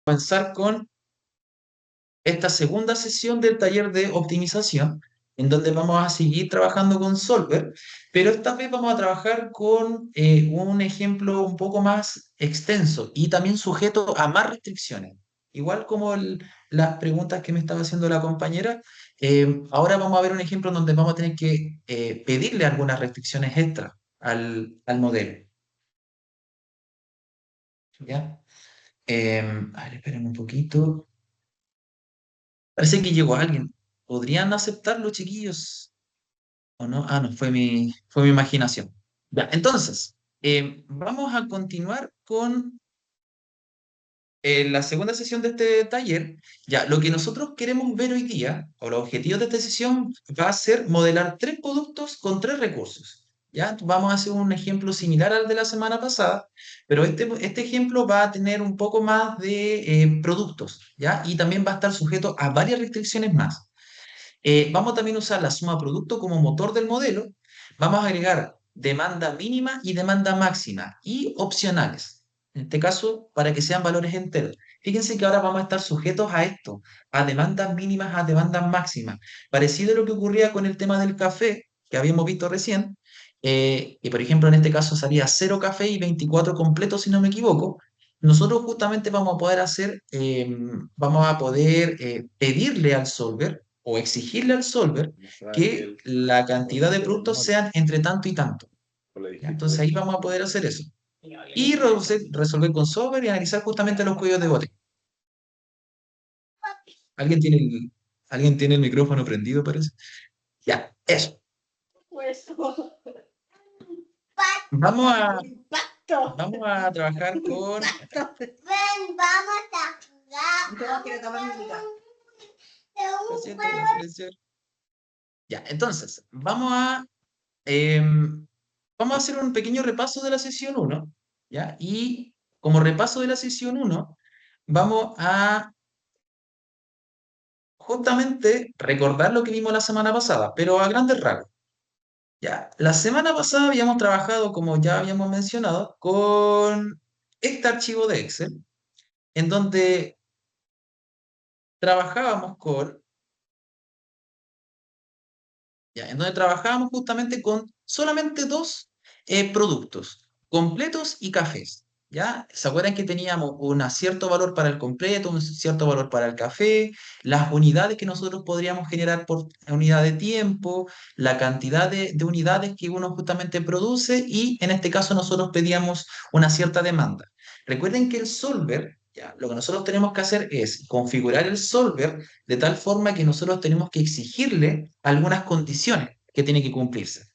comenzar con esta segunda sesión del taller de optimización, en donde vamos a seguir trabajando con Solver, pero esta vez vamos a trabajar con un ejemplo un poco más extenso y también sujeto a más restricciones. Igual como las preguntas que me estaba haciendo la compañera, ahora vamos a ver un ejemplo en donde vamos a tener que pedirle algunas restricciones extra al modelo. ¿Ya? A ver, esperen un poquito. Parece que llegó alguien. ¿Podrían aceptarlo, chiquillos? ¿O no? Ah, no, fue mi imaginación. Ya, entonces, vamos a continuar con la segunda sesión de este taller. Ya, lo que nosotros queremos ver hoy día, o los objetivos de esta sesión, va a ser modelar tres productos con tres recursos. Ya, vamos a hacer un ejemplo similar al de la semana pasada, pero este ejemplo va a tener un poco más de productos, ¿ya? Y también va a estar sujeto a varias restricciones más. Vamos también a usar la suma producto como motor del modelo. Vamos a agregar demanda mínima y demanda máxima y opcionales. En este caso, para que sean valores enteros. Fíjense que ahora vamos a estar sujetos a esto, a demandas mínimas, a demandas máximas. Parecido a lo que ocurría con el tema del café, que habíamos visto recién, que por ejemplo en este caso salía 0 café y 24 completos, si no me equivoco. Nosotros justamente vamos a poder pedirle al solver o exigirle al solver que la cantidad de productos sean entre tanto y tanto. ¿Ya? Entonces ahí vamos a poder hacer eso. Y resolver con solver y analizar justamente los códigos de bote. ¿Alguien tiene alguien tiene el micrófono prendido, parece? Ya, eso. Vamos a, vamos a trabajar con... Ven, vamos a jugar. Lo siento, voy a silenciar. Ya, entonces, em, vamos a hacer un pequeño repaso de la sesión uno, ¿ya? Y como repaso de la sesión uno, vamos a justamente recordar lo que vimos la semana pasada, pero a grandes rasgos. Ya, la semana pasada habíamos trabajado, como ya habíamos mencionado, con este archivo de Excel, en donde trabajábamos justamente con solamente dos productos, completos y cafés. ¿Ya? ¿Se acuerdan que teníamos un cierto valor para el completo, un cierto valor para el café, las unidades que nosotros podríamos generar por unidad de tiempo, la cantidad de unidades que uno justamente produce y en este caso nosotros pedíamos una cierta demanda? Recuerden que el solver, ya, lo que nosotros tenemos que hacer es configurar el solver de tal forma que nosotros tenemos que exigirle algunas condiciones que tienen que cumplirse.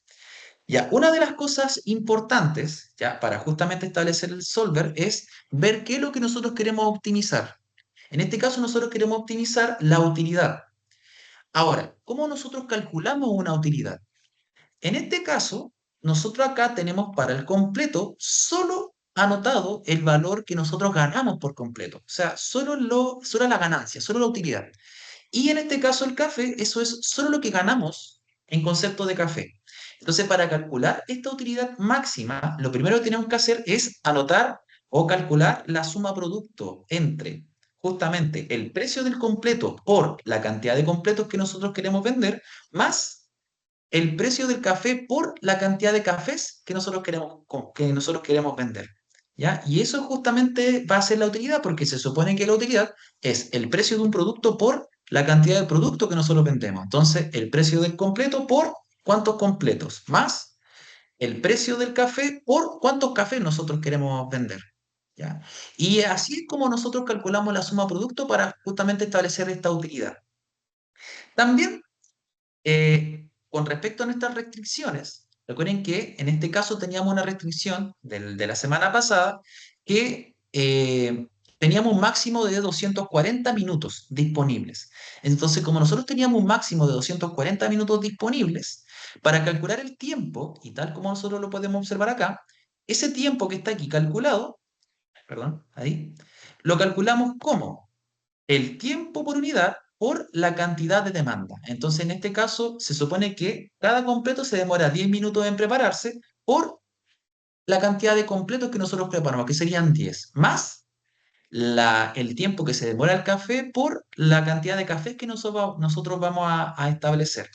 Ya, una de las cosas importantes, ya, para justamente establecer el solver es ver qué es lo que nosotros queremos optimizar. En este caso, nosotros queremos optimizar la utilidad. Ahora, ¿cómo nosotros calculamos una utilidad? En este caso, nosotros acá tenemos para el completo solo anotado el valor que nosotros ganamos por completo. O sea, solo la ganancia, solo la utilidad. Y en este caso el café, eso es solo lo que ganamos en concepto de café. Entonces, para calcular esta utilidad máxima, lo primero que tenemos que hacer es anotar o calcular la suma producto entre justamente el precio del completo por la cantidad de completos que nosotros queremos vender, más el precio del café por la cantidad de cafés que nosotros queremos vender. ¿Ya? Y eso justamente va a ser la utilidad, porque se supone que la utilidad es el precio de un producto por la cantidad de producto que nosotros vendemos. Entonces, el precio del completo por cuántos completos, más el precio del café por cuántos cafés nosotros queremos vender. ¿Ya? Y así es como nosotros calculamos la suma producto para justamente establecer esta utilidad. También con respecto a nuestras restricciones, recuerden que en este caso teníamos una restricción de la semana pasada que teníamos un máximo de 240 minutos disponibles. Entonces, como nosotros teníamos un máximo de 240 minutos disponibles, para calcular el tiempo, y tal como nosotros lo podemos observar acá, ese tiempo que está aquí calculado, perdón, ahí, lo calculamos como el tiempo por unidad por la cantidad de demanda. Entonces, en este caso, se supone que cada completo se demora 10 minutos en prepararse por la cantidad de completos que nosotros preparamos, que serían 10, más el tiempo que se demora el café por la cantidad de cafés que nosotros vamos a establecer.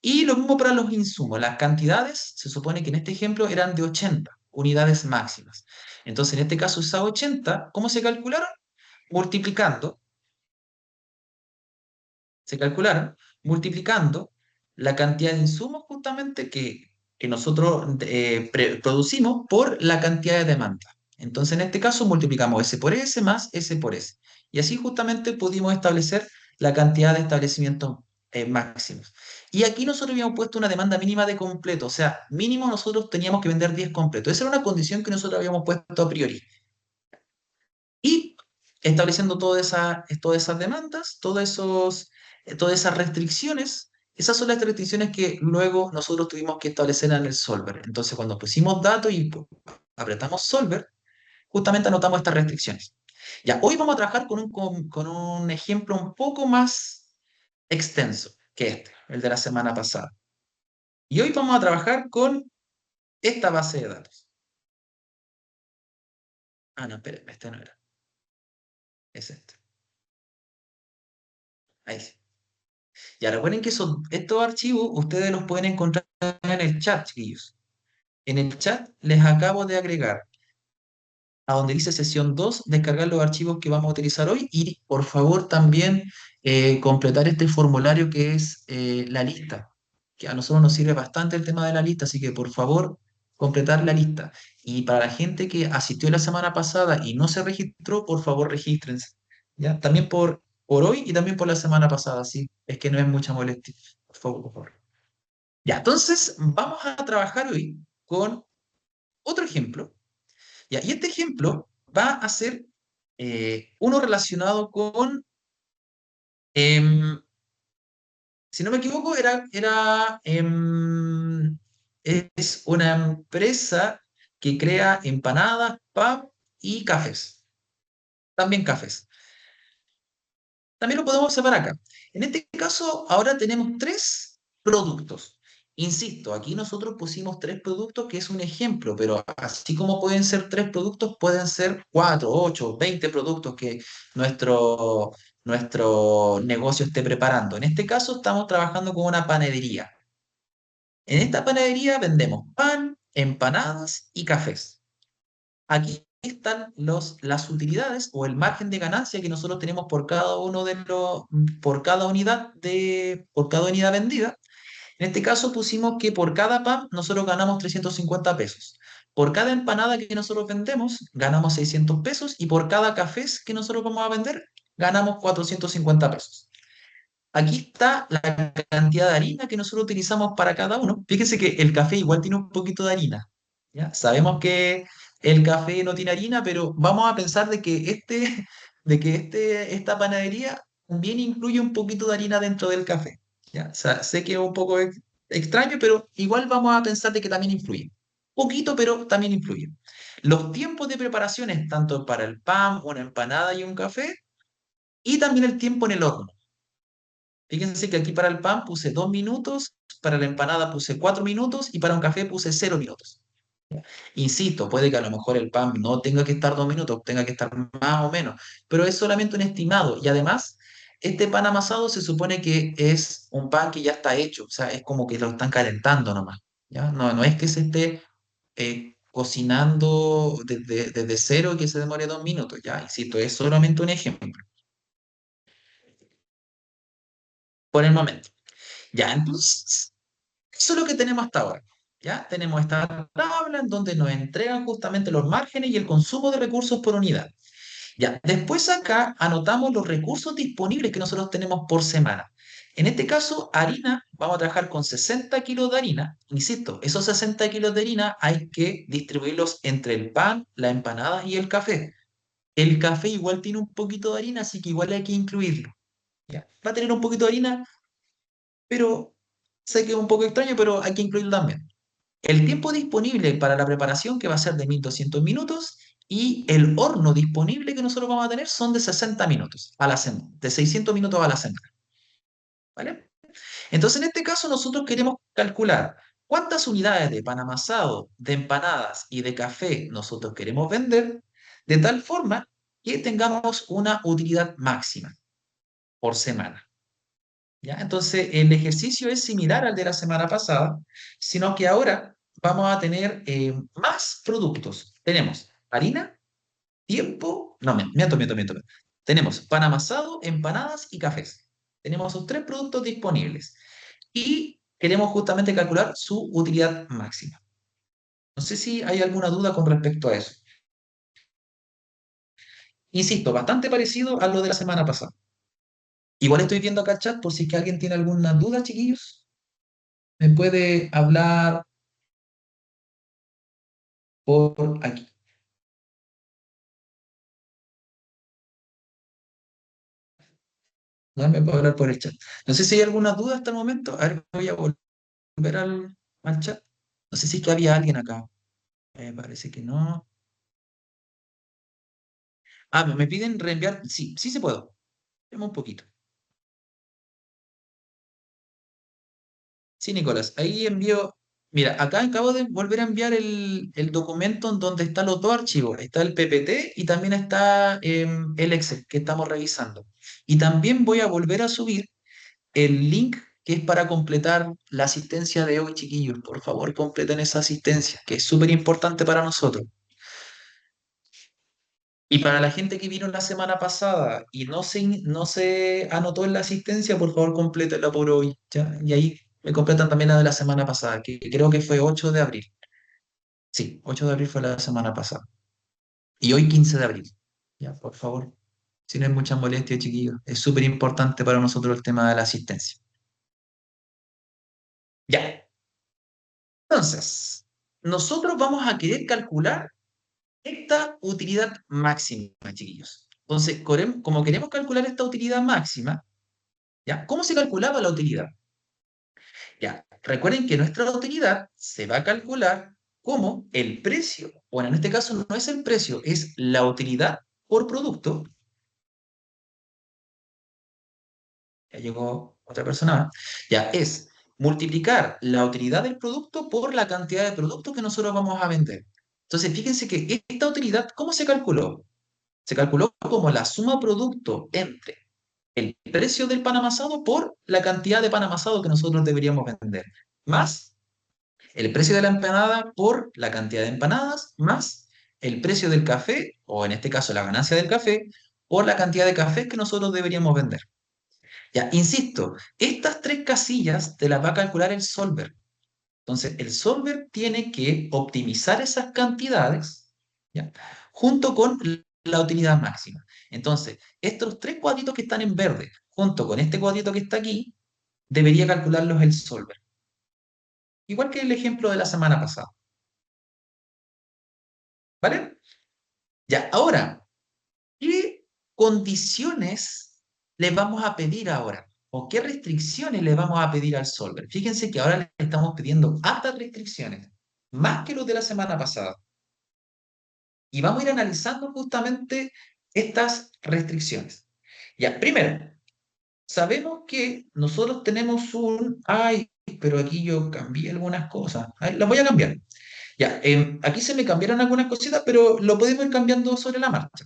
Y lo mismo para los insumos. Las cantidades, se supone que en este ejemplo eran de 80 unidades máximas. Entonces, en este caso, esas 80, ¿cómo se calcularon? Multiplicando, se calcularon multiplicando la cantidad de insumos justamente que nosotros producimos por la cantidad de demanda. Entonces, en este caso, multiplicamos S por S más S por S. Y así justamente pudimos establecer la cantidad de establecimientos máximos. Y aquí nosotros habíamos puesto una demanda mínima de completo, o sea, mínimo nosotros teníamos que vender 10 completos. Esa era una condición que nosotros habíamos puesto a priori. Y estableciendo todas esas demandas, todas esas restricciones, esas son las restricciones que luego nosotros tuvimos que establecer en el solver. Entonces, cuando pusimos datos y apretamos solver, justamente anotamos estas restricciones. Ya, hoy vamos a trabajar con un ejemplo un poco más extenso que este, el de la semana pasada. Y hoy vamos a trabajar con esta base de datos. Ah, no, espérenme, este no era. Es este. Ahí sí. Ya recuerden que estos archivos ustedes los pueden encontrar en el chat, chiquillos. En el chat les acabo de agregar a donde dice sesión 2 descargar los archivos que vamos a utilizar hoy y por favor también completar este formulario que es la lista, que a nosotros nos sirve bastante el tema de la lista, así que por favor completar la lista. Y para la gente que asistió la semana pasada y no se registró, por favor regístrense. ¿Ya? También por hoy y también por la semana pasada, sí, es que no es mucha molestia. Por favor, por favor. Ya, entonces vamos a trabajar hoy con otro ejemplo. Ya, y este ejemplo va a ser uno relacionado con, em, si no me equivoco, es una empresa que crea empanadas, pan y cafés. También cafés. También lo podemos observar acá. En este caso, ahora tenemos tres productos. Insisto, aquí nosotros pusimos tres productos, que es un ejemplo, pero así como pueden ser tres productos, pueden ser 4, 8, 20 productos que nuestro, nuestro negocio esté preparando. En este caso, estamos trabajando con una panadería. En esta panadería vendemos pan, empanadas y cafés. Aquí están las utilidades o el margen de ganancia que nosotros tenemos por cada uno por cada unidad vendida. En este caso pusimos que por cada pan nosotros ganamos 350 pesos. Por cada empanada que nosotros vendemos, ganamos 600 pesos y por cada café que nosotros vamos a vender, ganamos 450 pesos. Aquí está la cantidad de harina que nosotros utilizamos para cada uno. Fíjense que el café igual tiene un poquito de harina. ¿Ya? Sabemos que el café no tiene harina, pero vamos a pensar esta panadería también incluye un poquito de harina dentro del café. ¿Ya? O sea, sé que es un poco extraño, pero igual vamos a pensar de que también influye. Poquito, pero también influye. Los tiempos de preparaciones, tanto para el pan, una empanada y un café, y también el tiempo en el horno. Fíjense que aquí para el pan puse 2 minutos, para la empanada puse 4 minutos y para un café puse 0 minutos. Insisto, puede que a lo mejor el pan no tenga que estar 2 minutos, tenga que estar más o menos, pero es solamente un estimado. Y además, este pan amasado se supone que es un pan que ya está hecho, o sea, es como que lo están calentando nomás. ¿Ya? No, no es que se esté cocinando desde cero y que se demore 2 minutos, ya, insisto, es solamente un ejemplo por el momento. Ya, entonces, eso es lo que tenemos hasta ahora. ¿Ya? Tenemos esta tabla en donde nos entregan justamente los márgenes y el consumo de recursos por unidad. Ya, después acá anotamos los recursos disponibles que nosotros tenemos por semana. En este caso, harina, vamos a trabajar con 60 kilos de harina. Insisto, esos 60 kilos de harina hay que distribuirlos entre el pan, la empanada y el café. El café igual tiene un poquito de harina, así que igual hay que incluirlo. ¿Ya? Va a tener un poquito de harina, pero sé que es un poco extraño, pero hay que incluirlo también. El tiempo disponible para la preparación, que va a ser de 1200 minutos, y el horno disponible que nosotros vamos a tener son de 60 minutos a la semana, de 600 minutos a la semana. ¿Vale? Entonces, en este caso, nosotros queremos calcular cuántas unidades de pan amasado, de empanadas y de café nosotros queremos vender, de tal forma que tengamos una utilidad máxima por semana. ¿Ya? Entonces, el ejercicio es similar al de la semana pasada, sino que ahora vamos a tener más productos. Tenemos harina, tiempo, no, miento. Tenemos pan amasado, empanadas y cafés. Tenemos esos tres productos disponibles. Y queremos justamente calcular su utilidad máxima. No sé si hay alguna duda con respecto a eso. Insisto, bastante parecido a lo de la semana pasada. Igual estoy viendo acá el chat por si es que alguien tiene alguna duda, chiquillos. Me puede hablar por aquí. No me puede hablar por el chat. No sé si hay alguna duda hasta el momento. A ver, voy a volver al chat. No sé si es que había alguien acá. Parece que no. Ah, me piden reenviar. Sí, sí se puedo. Espera un poquito. Sí, Nicolás, ahí envío. Mira, acá acabo de volver a enviar el documento en donde están los dos archivos. Está el PPT y también está el Excel que estamos revisando. Y también voy a volver a subir el link que es para completar la asistencia de hoy, chiquillos. Por favor, completen esa asistencia, que es súper importante para nosotros. Y para la gente que vino la semana pasada y no se anotó en la asistencia, por favor, complétela por hoy, ¿ya? Y ahí me completan también la de la semana pasada, que creo que fue 8 de abril. Sí, 8 de abril fue la semana pasada. Y hoy 15 de abril. Ya, por favor. Si no hay mucha molestia, chiquillos. Es súper importante para nosotros el tema de la asistencia. Ya. Entonces, nosotros vamos a querer calcular esta utilidad máxima, chiquillos. Entonces, como queremos calcular esta utilidad máxima, ¿ya? ¿Cómo se calculaba la utilidad? Ya, recuerden que nuestra utilidad se va a calcular como el precio, bueno, en este caso no es el precio, es la utilidad por producto. Ya llegó otra persona más. Ya, es multiplicar la utilidad del producto por la cantidad de productos que nosotros vamos a vender. Entonces, fíjense que esta utilidad, ¿cómo se calculó? Se calculó como la suma producto entre el precio del pan amasado por la cantidad de pan amasado que nosotros deberíamos vender, más el precio de la empanada por la cantidad de empanadas, más el precio del café, o en este caso la ganancia del café, por la cantidad de cafés que nosotros deberíamos vender. Ya, insisto, estas tres casillas te las va a calcular el solver. Entonces, el solver tiene que optimizar esas cantidades, ¿ya? Junto con la utilidad máxima. Entonces, estos tres cuadritos que están en verde, junto con este cuadrito que está aquí, debería calcularlos el solver. Igual que el ejemplo de la semana pasada. ¿Vale? Ya, ahora, ¿qué condiciones le vamos a pedir ahora? ¿O qué restricciones le vamos a pedir al solver? Fíjense que ahora le estamos pidiendo altas restricciones, más que los de la semana pasada. Y vamos a ir analizando justamente estas restricciones. Ya, primero, sabemos que nosotros tenemos un... Ay, pero aquí yo cambié algunas cosas. Ay, las voy a cambiar. Ya, aquí se me cambiaron algunas cositas, pero lo podemos ir cambiando sobre la marcha.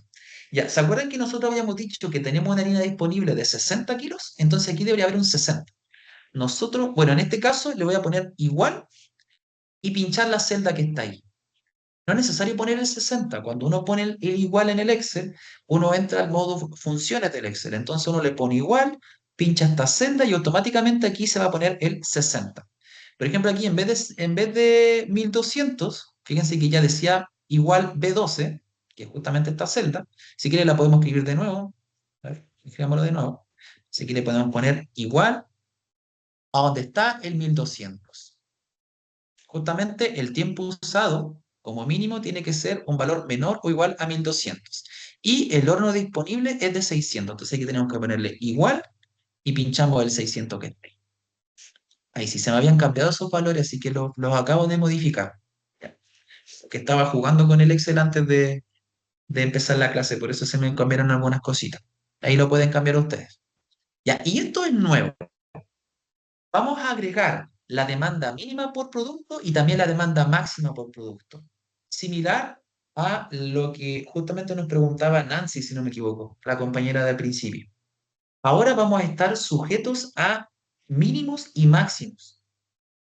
Ya, ¿se acuerdan que nosotros habíamos dicho que tenemos una harina disponible de 60 kilos? Entonces aquí debería haber un 60. Nosotros, bueno, en este caso le voy a poner igual y pinchar la celda que está ahí. No es necesario poner el 60. Cuando uno pone el igual en el Excel, uno entra al modo funciones del Excel. Entonces uno le pone igual, pincha esta celda y automáticamente aquí se va a poner el 60. Por ejemplo, aquí en vez de 1200, fíjense que ya decía igual B12, que es justamente esta celda. Si quiere la podemos escribir de nuevo. A ver, escribámoslo de nuevo. Si quiere podemos poner igual a donde está el 1200. Justamente el tiempo usado, como mínimo, tiene que ser un valor menor o igual a 1200. Y el horno disponible es de 600. Entonces aquí tenemos que ponerle igual y pinchamos el 600 que está ahí. Ahí sí se me habían cambiado esos valores, así que los acabo de modificar. Ya. Que estaba jugando con el Excel antes de empezar la clase, por eso se me cambiaron algunas cositas. Ahí lo pueden cambiar ustedes. Ya, y esto es nuevo. Vamos a agregar la demanda mínima por producto y también la demanda máxima por producto. Similar a lo que justamente nos preguntaba Nancy, si no me equivoco, la compañera del principio. Ahora vamos a estar sujetos a mínimos y máximos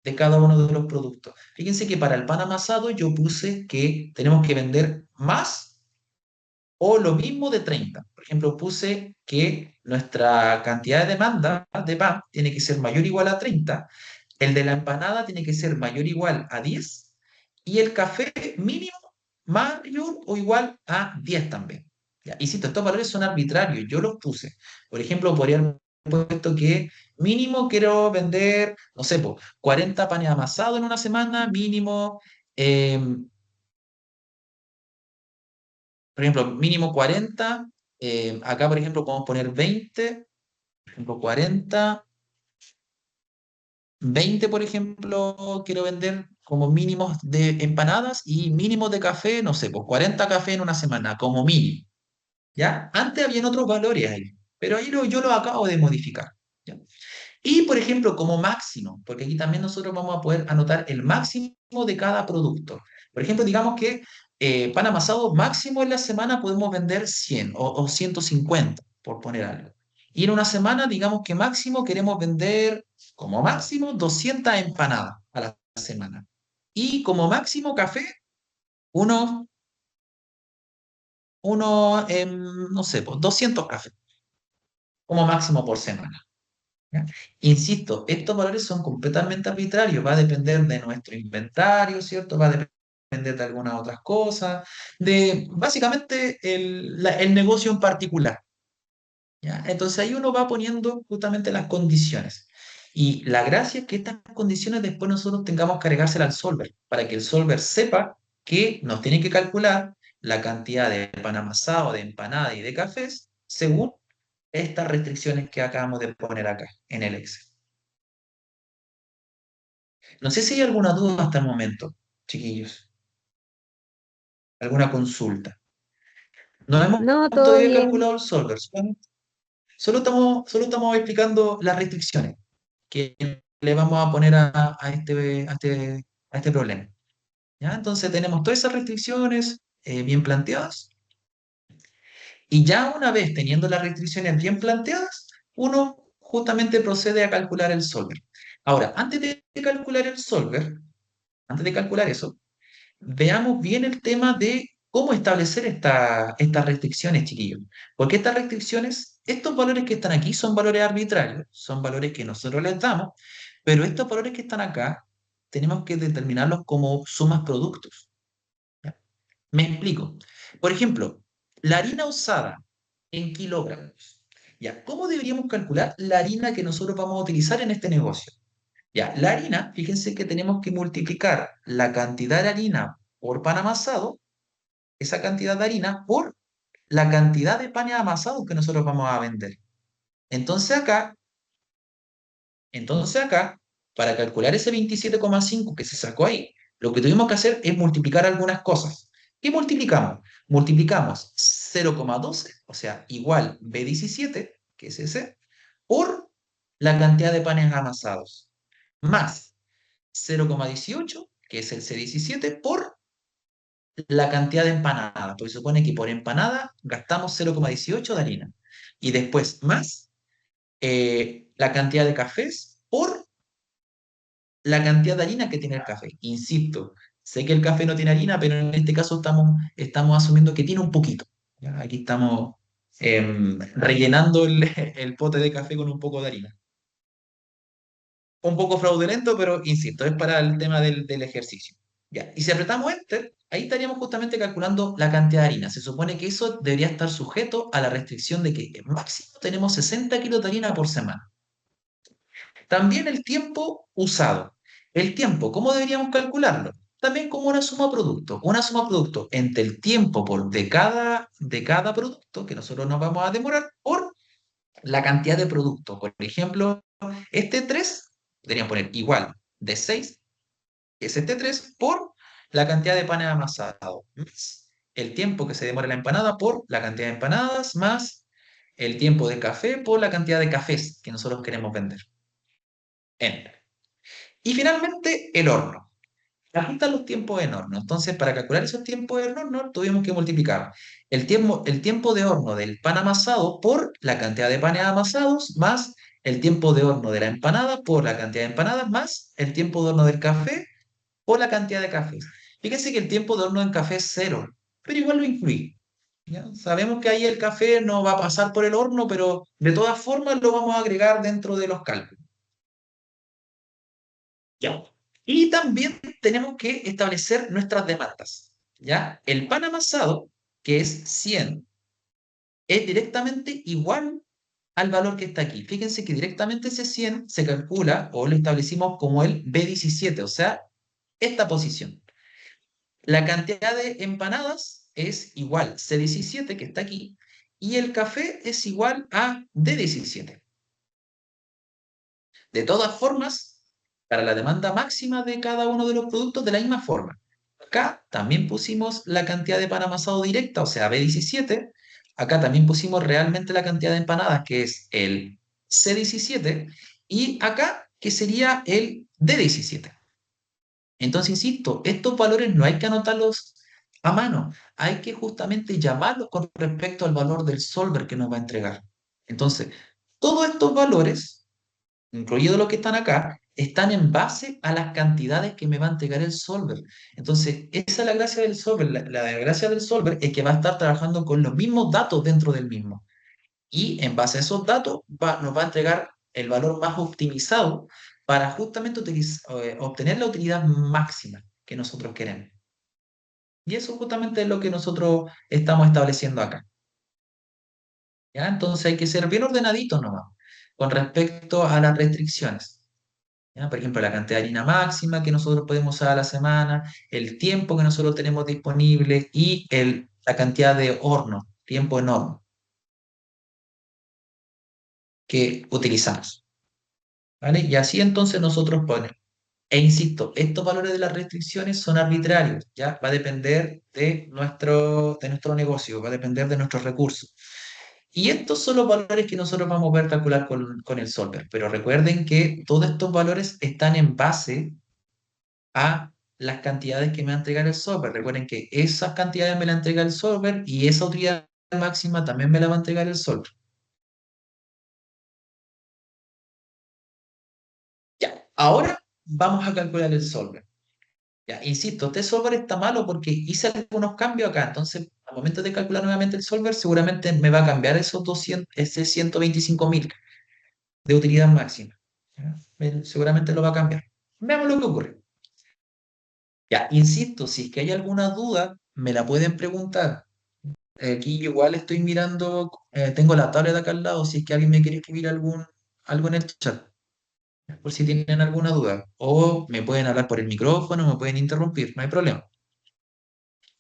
de cada uno de los productos. Fíjense que para el pan amasado yo puse que tenemos que vender más o lo mismo de 30. Por ejemplo, puse que nuestra cantidad de demanda de pan tiene que ser mayor o igual a 30, el de la empanada tiene que ser mayor o igual a 10 y el café mínimo mayor o igual a 10 también. Ya, insisto, estos valores son arbitrarios, yo los puse. Por ejemplo, podría haber puesto que mínimo quiero vender, no sé, po, 40 panes amasados en una semana, mínimo, por ejemplo, mínimo 40. Acá, por ejemplo, podemos poner 20, por ejemplo, 40, 20, por ejemplo, quiero vender como mínimos de empanadas y mínimos de café, no sé, pues 40 café en una semana, como mínimo, ¿ya? Antes habían otros valores ahí, pero ahí yo lo acabo de modificar, ¿ya? Y, por ejemplo, como máximo, porque aquí también nosotros vamos a poder anotar el máximo de cada producto. Por ejemplo, digamos que pan amasado máximo en la semana podemos vender 100 o 150, por poner algo. Y en una semana, digamos que máximo queremos vender como máximo 200 empanadas a la semana. Y como máximo café, uno, no sé, pues 200 cafés como máximo por semana. ¿Ya? Insisto, estos valores son completamente arbitrarios, va a depender de nuestro inventario, ¿cierto? Va a depender de algunas otras cosas, de básicamente el negocio en particular, ¿ya? Entonces ahí uno va poniendo justamente las condiciones. Y la gracia es que estas condiciones después nosotros tengamos que agregárselas al solver, para que el solver sepa que nos tiene que calcular la cantidad de pan amasado, de empanada y de cafés según estas restricciones que acabamos de poner acá en el Excel. No sé si hay alguna duda hasta el momento, chiquillos, alguna consulta. No hemos No, todo todavía bien. calculado el solver, solo estamos explicando las restricciones que le vamos a poner a este problema. ¿Ya? Entonces tenemos todas esas restricciones bien planteadas y ya una vez teniendo las restricciones bien planteadas, uno justamente procede a calcular el solver. Ahora, antes de calcular el solver, antes de calcular eso, veamos bien el tema de cómo establecer estas restricciones, chiquillos. Porque estas restricciones, estos valores que están aquí son valores arbitrarios, son valores que nosotros les damos, pero estos valores que están acá tenemos que determinarlos como sumas productos. ¿Ya? Me explico. Por ejemplo, la harina usada en kilogramos. ¿Ya? ¿Cómo deberíamos calcular la harina que nosotros vamos a utilizar en este negocio? Ya, la harina, fíjense que tenemos que multiplicar la cantidad de harina por pan amasado, esa cantidad de harina, por la cantidad de panes amasados que nosotros vamos a vender. Entonces acá, para calcular ese 27,5 que se sacó ahí, lo que tuvimos que hacer es multiplicar algunas cosas. ¿Qué multiplicamos? Multiplicamos 0,12, o sea, igual B17, que es ese, por la cantidad de panes amasados, más 0,18, que es el C17, por la cantidad de empanadas, porque se supone que por empanada gastamos 0,18 de harina. Y después más la cantidad de cafés por la cantidad de harina que tiene el café. Insisto, sé que el café no tiene harina, pero en este caso estamos asumiendo que tiene un poquito. ¿Ya? Aquí estamos rellenando el pote de café con un poco de harina. Un poco fraudulento, pero insisto, es para el tema del ejercicio. Ya. Y si apretamos Enter, ahí estaríamos justamente calculando la cantidad de harina. Se supone que eso debería estar sujeto a la restricción de que en máximo tenemos 60 kilos de harina por semana. También el tiempo usado. El tiempo, ¿cómo deberíamos calcularlo? También como una suma producto. Una suma producto entre el tiempo de cada producto que nosotros nos vamos a demorar por la cantidad de producto. Por ejemplo, este 3 deberían poner igual de 6, que es este 3, por la cantidad de panes amasados, más el tiempo que se demora la empanada por la cantidad de empanadas, más el tiempo de café por la cantidad de cafés que nosotros queremos vender. Enter. Y finalmente, el horno. ajustan los tiempos en horno. Entonces, para calcular esos tiempos en horno, tuvimos que multiplicar el tiempo de horno del pan amasado por la cantidad de panes amasados, más el tiempo de horno de la empanada por la cantidad de empanadas, más el tiempo de horno del café por la cantidad de cafés. Fíjense que el tiempo de horno en café es cero, pero igual lo incluí. ¿Ya? Sabemos que ahí el café no va a pasar por el horno, pero de todas formas lo vamos a agregar dentro de los cálculos. ¿Ya? Y también tenemos que establecer nuestras demandas. ¿Ya? El pan amasado, que es 100, es directamente igual al valor que está aquí. Fíjense que directamente ese 100 se calcula o lo establecimos como el B17, o sea, esta posición. La cantidad de empanadas es igual C17, que está aquí, y el café es igual a D17. De todas formas, para la demanda máxima de cada uno de los productos, de la misma forma. Acá también pusimos la cantidad de pan amasado directa, o sea, B17. Acá también pusimos realmente la cantidad de empanadas, que es el C17. Y acá, que sería el D17. Entonces, insisto, estos valores no hay que anotarlos a mano, hay que justamente llamarlos con respecto al valor del solver que nos va a entregar. Entonces, todos estos valores, incluidos los que están acá, están en base a las cantidades que me va a entregar el solver. Entonces, esa es la gracia del solver. La gracia del solver es que va a estar trabajando con los mismos datos dentro del mismo. Y en base a esos datos nos va a entregar el valor más optimizado para justamente obtener la utilidad máxima que nosotros queremos. Y eso justamente es lo que nosotros estamos estableciendo acá. ¿Ya? Entonces hay que ser bien ordenaditos nomás con respecto a las restricciones. ¿Ya? Por ejemplo, la cantidad de harina máxima que nosotros podemos usar a la semana, el tiempo que nosotros tenemos disponible y la cantidad de horno, tiempo en horno que utilizamos. ¿Vale? Y así entonces nosotros ponemos. E insisto, estos valores de las restricciones son arbitrarios, ¿ya? Va a depender de nuestro negocio, va a depender de nuestros recursos. Y estos son los valores que nosotros vamos a poder calcular con el solver. Pero recuerden que todos estos valores están en base a las cantidades que me va a entregar el solver. Recuerden que esas cantidades me las entrega el solver y esa utilidad máxima también me la va a entregar el solver. Ya, ahora vamos a calcular el solver. Ya, insisto, este solver está malo porque hice algunos cambios acá, entonces al momento de calcular nuevamente el solver, seguramente me va a cambiar esos 200, ese 125.000 de utilidad máxima. ¿Ya? Seguramente lo va a cambiar. Veamos lo que ocurre. Ya, insisto, si es que hay alguna duda, me la pueden preguntar. Aquí igual estoy mirando, tengo la tablet acá al lado, si es que alguien me quiere escribir algo en el chat, por si tienen alguna duda. O me pueden hablar por el micrófono, me pueden interrumpir, no hay problema.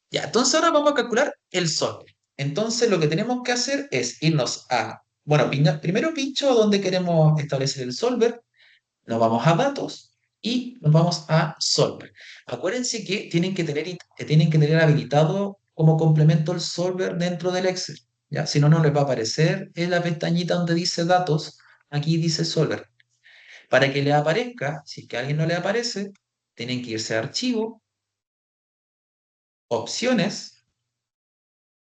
Ya, entonces ahora vamos a calcular el solver. Entonces lo que tenemos que hacer es irnos bueno, primero pincho donde queremos establecer el solver, nos vamos a datos y nos vamos a solver. Acuérdense que tienen que tener habilitado como complemento el solver dentro del Excel, ¿ya? Si no, no les va a aparecer en la pestañita donde dice datos, aquí dice solver. Para que le aparezca, si es que a alguien no le aparece, tienen que irse a archivo, opciones,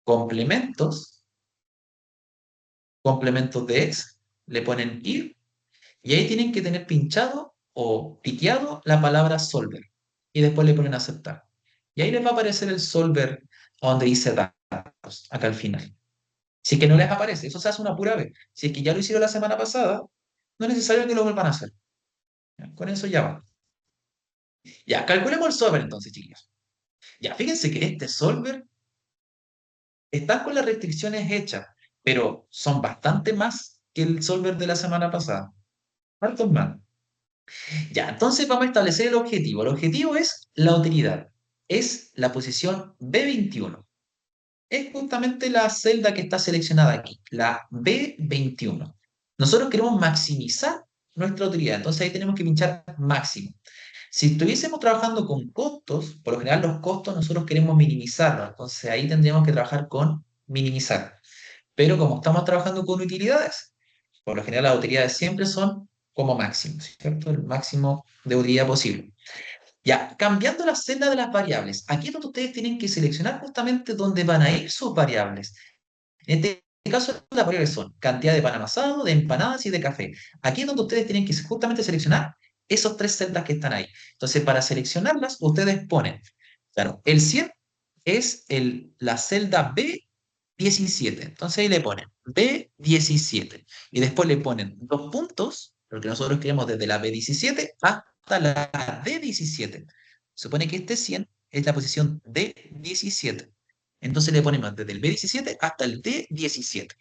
complementos, complementos de Excel, le ponen ir y ahí tienen que tener pinchado o piqueado la palabra solver y después le ponen aceptar. Y ahí les va a aparecer el solver donde dice datos, acá al final. Si es que no les aparece, eso se hace una pura vez. Si es que ya lo hicieron la semana pasada, no es necesario que lo vuelvan a hacer. ¿Ya? Con eso ya va. Ya, calculemos el solver entonces, chiquillos. Ya, fíjense que este solver está con las restricciones hechas, pero son bastante más que el solver de la semana pasada. ¿Cuántos más? Ya, entonces vamos a establecer el objetivo. El objetivo es la utilidad. Es la posición B21. Es justamente la celda que está seleccionada aquí, la B21. Nosotros queremos maximizar nuestra utilidad, entonces ahí tenemos que pinchar máximo. Si estuviésemos trabajando con costos, por lo general los costos nosotros queremos minimizarlos, entonces ahí tendríamos que trabajar con minimizar. Pero como estamos trabajando con utilidades, por lo general las utilidades siempre son como máximo, ¿cierto? El máximo de utilidad posible. Ya, cambiando la celda de las variables. Aquí es donde ustedes tienen que seleccionar justamente dónde van a ir sus variables. En este caso, las variables son cantidad de pan amasado, de empanadas y de café. Aquí es donde ustedes tienen que justamente seleccionar esos tres celdas que están ahí. Entonces, para seleccionarlas, ustedes ponen, claro, el 100 es la celda B17. Entonces ahí le ponen B17. Y después le ponen dos puntos, porque nosotros queremos desde la B17 hasta la D17. Supone que este 100 es la posición D17. Entonces le ponemos desde el B17 hasta el D17.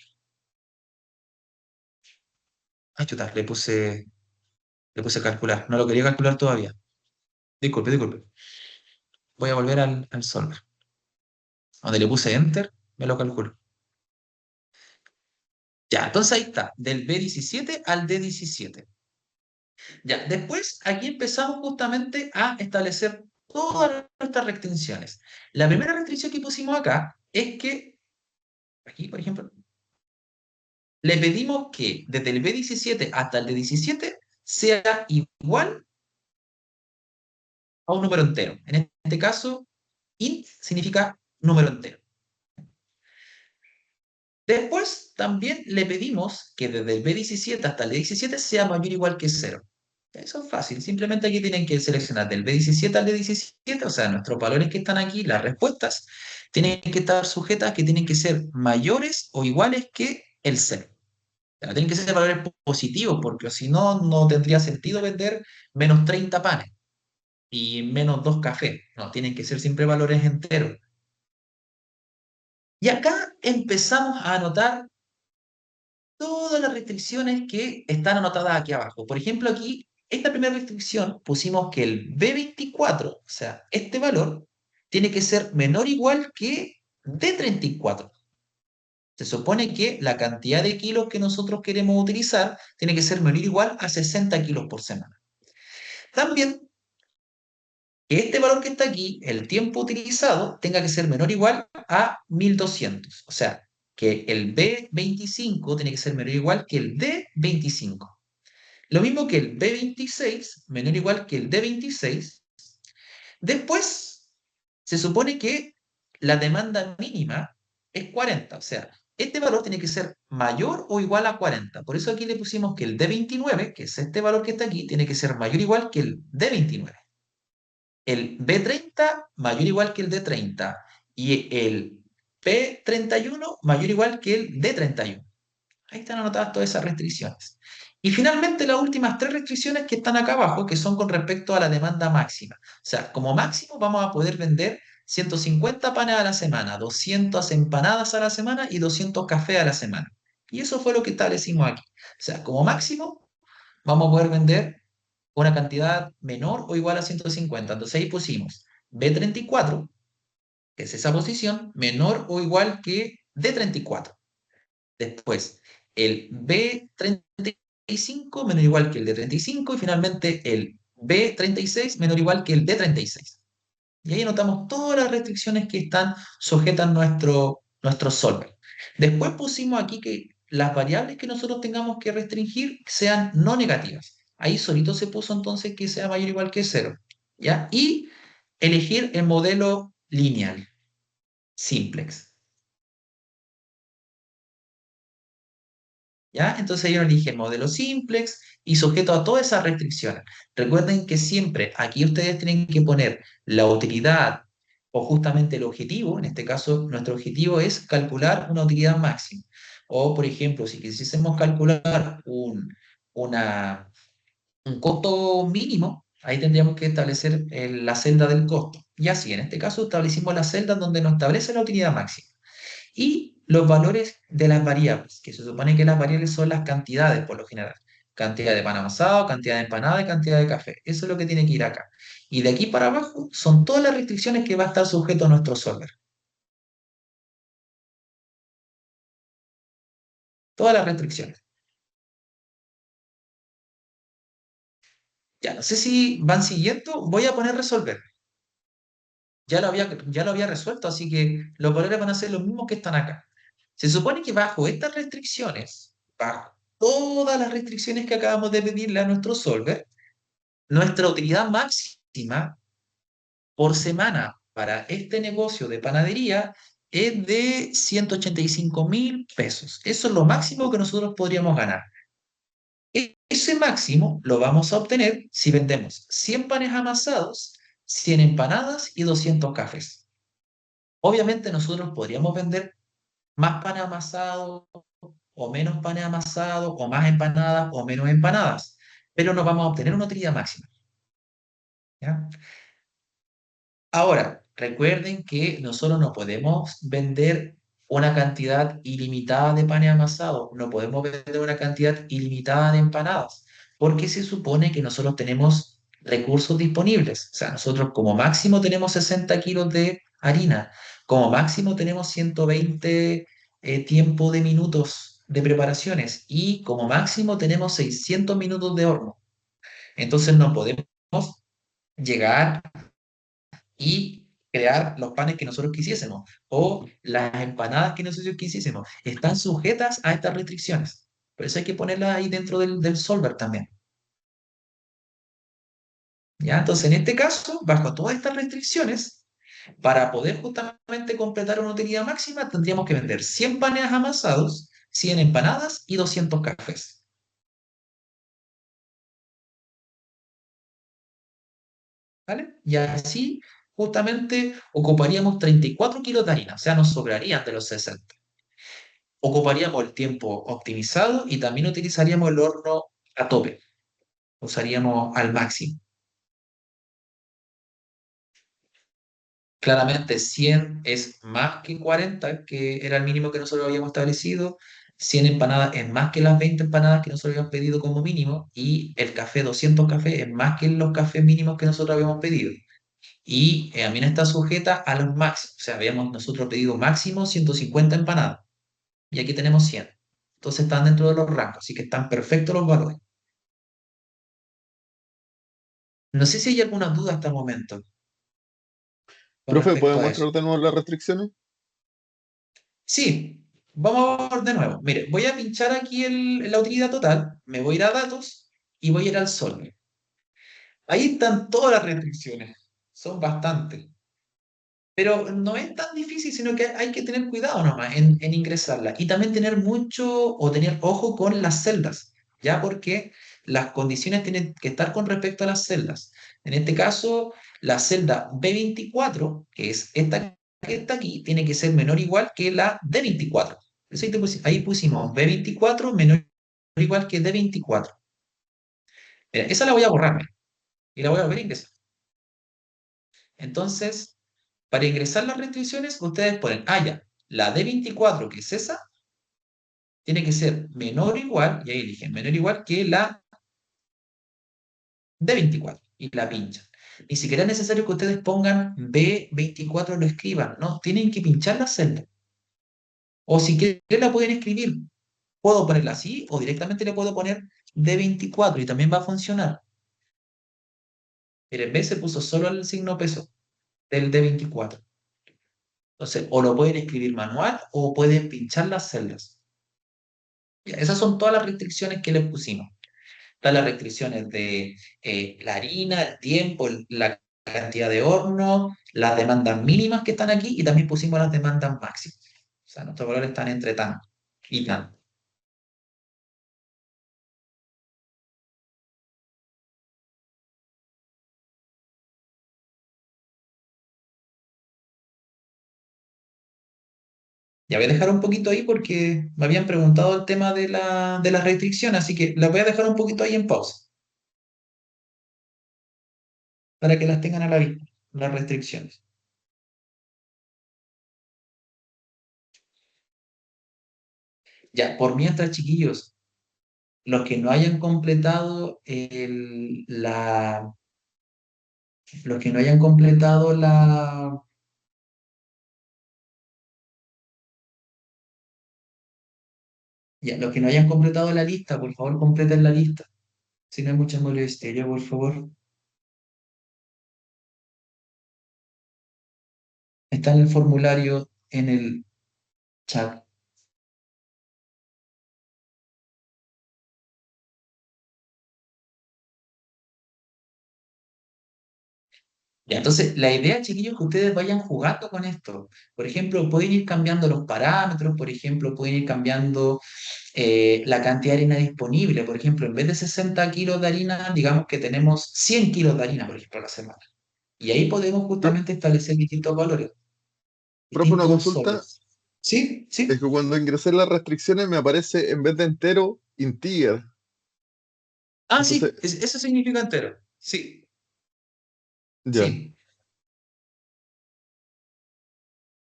Ah, chuta, le puse calcular. No lo quería calcular todavía. Disculpe, disculpe. Voy a volver al solver. Donde le puse Enter, me lo calculo. Ya, entonces ahí está, del B17 al D17. Ya, después aquí empezamos justamente a establecer todas nuestras restricciones. La primera restricción que pusimos acá es que, aquí por ejemplo, le pedimos que desde el B17 hasta el D17 sea igual a un número entero. En este caso, int significa número entero. Después también le pedimos que desde el B17 hasta el D17 sea mayor o igual que 0. Eso es fácil. Simplemente aquí tienen que seleccionar del B17 al D17, o sea, nuestros valores que están aquí, las respuestas, tienen que estar sujetas que tienen que ser mayores o iguales que el 0. O sea, tienen que ser valores positivos, porque si no, no tendría sentido vender menos 30 panes y menos 2 cafés. No, tienen que ser siempre valores enteros. Y acá empezamos a anotar todas las restricciones que están anotadas aquí abajo. Por ejemplo, aquí, esta primera restricción pusimos que el B24, o sea, este valor, tiene que ser menor o igual que D34. Se supone que la cantidad de kilos que nosotros queremos utilizar tiene que ser menor o igual a 60 kilos por semana. También que este valor que está aquí, el tiempo utilizado, tenga que ser menor o igual a 1200. O sea, que el B25 tiene que ser menor o igual que el D25. Lo mismo que el B26, menor o igual que el D26. Después, se supone que la demanda mínima es 40. O sea, este valor tiene que ser mayor o igual a 40. Por eso aquí le pusimos que el D29, que es este valor que está aquí, tiene que ser mayor o igual que el D29. El B30 mayor o igual que el D30 y el P31 mayor o igual que el D31. Ahí están anotadas todas esas restricciones. Y finalmente las últimas tres restricciones que están acá abajo, que son con respecto a la demanda máxima. O sea, como máximo vamos a poder vender 150 panes a la semana, 200 empanadas a la semana y 200 cafés a la semana. Y eso fue lo que establecimos aquí. O sea, como máximo vamos a poder vender una cantidad menor o igual a 150. Entonces ahí pusimos B34, que es esa posición, menor o igual que D34. Después, el B35 menor o igual que el D35 y finalmente el B36 menor o igual que el D36. Y ahí anotamos todas las restricciones que están sujetas a nuestro solver. Después pusimos aquí que las variables que nosotros tengamos que restringir sean no negativas. Ahí solito se puso entonces que sea mayor o igual que 0. ¿Ya? Y elegir el modelo lineal, simplex. ¿Ya? Entonces yo elige el modelo simplex y sujeto a todas esas restricciones. Recuerden que siempre aquí ustedes tienen que poner la utilidad o justamente el objetivo. En este caso, nuestro objetivo es calcular una utilidad máxima. O, por ejemplo, si quisiésemos calcular un costo mínimo, ahí tendríamos que establecer la celda del costo. Y así, en este caso, establecimos la celda donde nos establece la utilidad máxima. Y los valores de las variables, que se supone que las variables son las cantidades por lo general. Cantidad de pan amasado, cantidad de empanada y cantidad de café. Eso es lo que tiene que ir acá. Y de aquí para abajo son todas las restricciones que va a estar sujeto a nuestro solver. Todas las restricciones. Ya no sé si van siguiendo. Voy a poner resolver. Ya lo había resuelto, así que los valores van a ser los mismos que están acá. Se supone que bajo estas restricciones, bajo todas las restricciones que acabamos de pedirle a nuestro solver, nuestra utilidad máxima por semana para este negocio de panadería es de 185.000 pesos. Eso es lo máximo que nosotros podríamos ganar. Ese máximo lo vamos a obtener si vendemos 100 panes amasados, 100 empanadas y 200 cafés. Obviamente nosotros podríamos vender más panes amasados o menos panes amasados o más empanadas o menos empanadas, pero no vamos a obtener una utilidad máxima. ¿Ya? Ahora, recuerden que nosotros no podemos vender una cantidad ilimitada de panes amasados, no podemos vender una cantidad ilimitada de empanadas, porque se supone que nosotros tenemos recursos disponibles. O sea, nosotros como máximo tenemos 60 kilos de harina, como máximo tenemos 120 tiempo de minutos de preparaciones y como máximo tenemos 600 minutos de horno. Entonces no podemos llegar y crear los panes que nosotros quisiésemos o las empanadas que nosotros quisiésemos. Están sujetas a estas restricciones. Por eso hay que ponerlas ahí dentro del solver también. ¿Ya? Entonces, en este caso, bajo todas estas restricciones, para poder justamente completar una utilidad máxima, tendríamos que vender 100 panes amasados, 100 empanadas y 200 cafés. ¿Vale? Y así, justamente, ocuparíamos 34 kilos de harina, o sea, nos sobrarían de los 60. Ocuparíamos el tiempo optimizado y también utilizaríamos el horno a tope, usaríamos al máximo. Claramente 100 es más que 40, que era el mínimo que nosotros habíamos establecido. 100 empanadas es más que las 20 empanadas que nosotros habíamos pedido como mínimo. Y el café, 200 cafés, es más que los cafés mínimos que nosotros habíamos pedido. Y también está sujeta a los máximos. O sea, habíamos nosotros pedido máximo 150 empanadas. Y aquí tenemos 100. Entonces están dentro de los rangos, así que están perfectos los valores. No sé si hay alguna duda hasta el momento con Profe, ¿puede respecto a eso. mostrar de nuevo las restricciones? Sí, vamos a ver de nuevo. Mire, voy a pinchar aquí la utilidad total, me voy a ir a datos y voy a ir al solver. Ahí están todas las restricciones, son bastantes. Pero no es tan difícil, sino que hay que tener cuidado nomás en ingresarla. Y también tener mucho o tener ojo con las celdas, ¿ya? Porque las condiciones tienen que estar con respecto a las celdas. En este caso, la celda B24, que es esta que está aquí, tiene que ser menor o igual que la D24. Eso ahí pusimos B24 menor o igual que D24. Mira, esa la voy a borrar mira, y la voy a volver a ingresar. Entonces, para ingresar las restricciones, ustedes ponen, ya, la D24, que es esa, tiene que ser menor o igual, y ahí eligen menor o igual que la D24, y la pinchan. Ni siquiera es necesario que ustedes pongan B24 lo escriban, no, tienen que pinchar la celda. O si quieren la pueden escribir, puedo ponerla así, o directamente le puedo poner D24 y también va a funcionar. Pero en B se puso solo el signo peso del D24. Entonces, o lo pueden escribir manual o pueden pinchar las celdas. Ya, esas son todas las restricciones que les pusimos. Están las restricciones de la harina, el tiempo, la cantidad de horno, las demandas mínimas que están aquí y también pusimos las demandas máximas. O sea, nuestros valores están entre tanto y tanto. Ya voy a dejar un poquito ahí porque me habían preguntado el tema de la restricción, así que la voy a dejar un poquito ahí en pausa para que las tengan a la vista, las restricciones. Ya, por mientras, chiquillos, los que no hayan completado los que no hayan completado los que no hayan completado la lista, por favor, completen la lista. Si no hay mucha molestia, por favor. Está en el formulario en el chat. Ya, entonces, la idea, chiquillos, es que ustedes vayan jugando con esto. Por ejemplo, pueden ir cambiando los parámetros, por ejemplo, pueden ir cambiando la cantidad de harina disponible. Por ejemplo, en vez de 60 kilos de harina, digamos que tenemos 100 kilos de harina, por ejemplo, a la semana. Y ahí podemos Pro- justamente establecer distintos valores, Profe, una distintos consulta. sobres. ¿Sí? Es ¿Sí? que cuando ingresé las restricciones me aparece en vez de entero, integer. Ah, Entonces, sí, eso significa entero. Sí, ya. sí,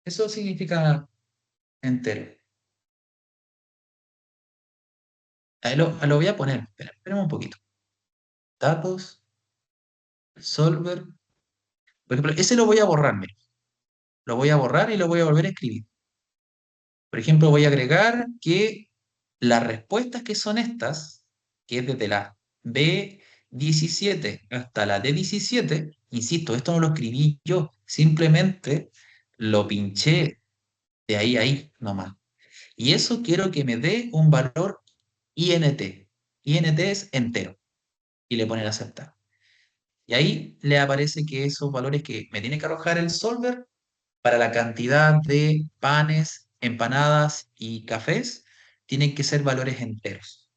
eso significa entero. Ahí lo voy a poner. Esperemos un poquito. Datos, solver. Por ejemplo, ese lo voy a borrar, mira. Lo voy a borrar y lo voy a volver a escribir. Por ejemplo, voy a agregar que las respuestas que son estas, que es desde la B17 hasta la D17, insisto, esto no lo escribí yo, simplemente lo pinché de ahí a ahí nomás. Y eso quiero que me dé un valor INT. INT es entero. Y le pone aceptar. Y ahí le aparece que esos valores que me tiene que arrojar el solver para la cantidad de panes, empanadas y cafés tienen que ser valores enteros.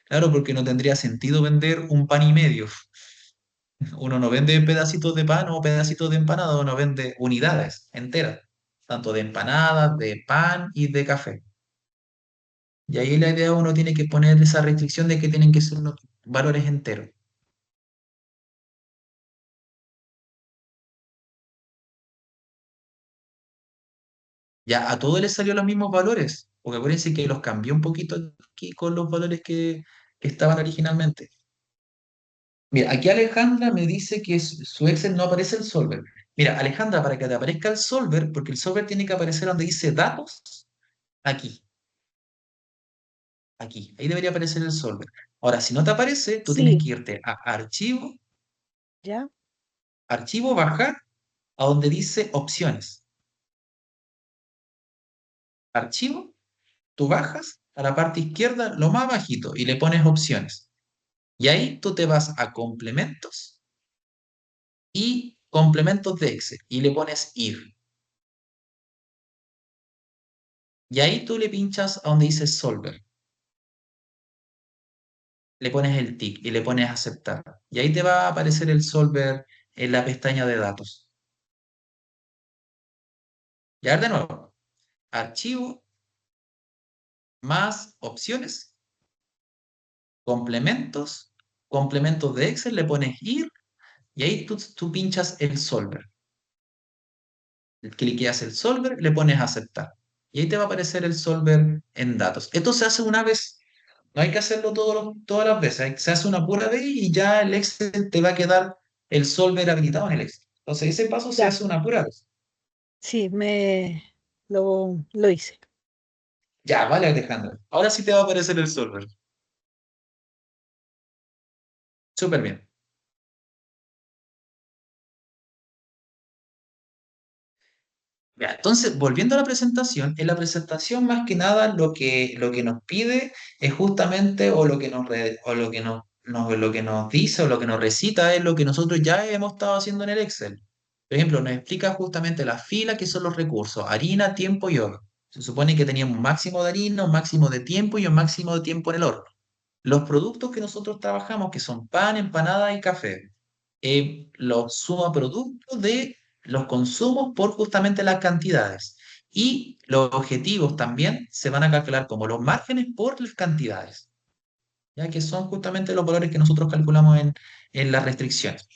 Claro, porque no tendría sentido vender un pan y medio. Uno no vende pedacitos de pan o pedacitos de empanada, uno vende unidades enteras, tanto de empanadas, de pan y de café. Y ahí la idea uno tiene que poner esa restricción de que tienen que ser unos valores enteros. Ya a todos les salió los mismos valores, porque acuérdense que los cambié un poquito aquí con los valores que estaban originalmente. Mira, aquí Alejandra me dice que su Excel no aparece el solver. Mira, Alejandra, para que te aparezca el solver, porque el solver tiene que aparecer donde dice datos, aquí, aquí. Ahí debería aparecer el solver. Ahora, si no te aparece, tú tienes Sí, que irte a archivo, ¿ya? archivo, bajar, a donde dice opciones. Archivo, tú bajas a la parte izquierda, lo más bajito, y le pones opciones. Y ahí tú te vas a complementos y complementos de Excel, y le pones ir. Y ahí tú le pinchas a donde dice solver. Le pones el tick y le pones aceptar. Y ahí te va a aparecer el solver en la pestaña de datos. Y ahora de nuevo, archivo más opciones, complementos, complementos de Excel, le pones ir y ahí tú pinchas el solver. Cliqueas el solver, le pones aceptar. Y ahí te va a aparecer el solver en datos. Esto se hace una vez. No hay que hacerlo todas las veces. Se hace una pura vez y ya el Excel te va a quedar el solver habilitado en el Excel. Entonces ese paso se Ya, hace una pura vez. sí, lo hice. Ya, vale, Alejandro. Ahora sí te va a aparecer el solver. Súper bien. Ya, entonces, volviendo a la presentación, en la presentación más que nada lo que nos pide es justamente, o lo que o lo que lo que nos dice o lo que nos recita es lo que nosotros ya hemos estado haciendo en el Excel. Por ejemplo, nos explica justamente la fila, que son los recursos, harina, tiempo y horno. Se supone que teníamos un máximo de harina, un máximo de tiempo y un máximo de tiempo en el horno. Los productos que nosotros trabajamos, que son pan, empanada y café, los suma productos de los consumos por justamente las cantidades. Y los objetivos también se van a calcular como los márgenes por las cantidades, ya que son justamente los valores que nosotros calculamos en las restricciones.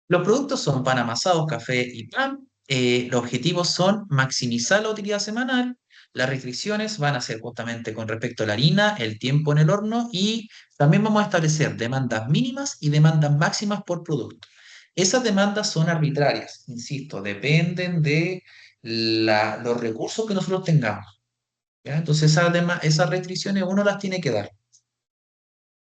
Los productos son pan amasado, café y pan. Los objetivos son maximizar la utilidad semanal. Las restricciones van a ser justamente con respecto a la harina, el tiempo en el horno y también vamos a establecer demandas mínimas y demandas máximas por producto. Esas demandas son arbitrarias, insisto, dependen de los recursos que nosotros tengamos. ¿Ya? Entonces esas restricciones uno las tiene que dar.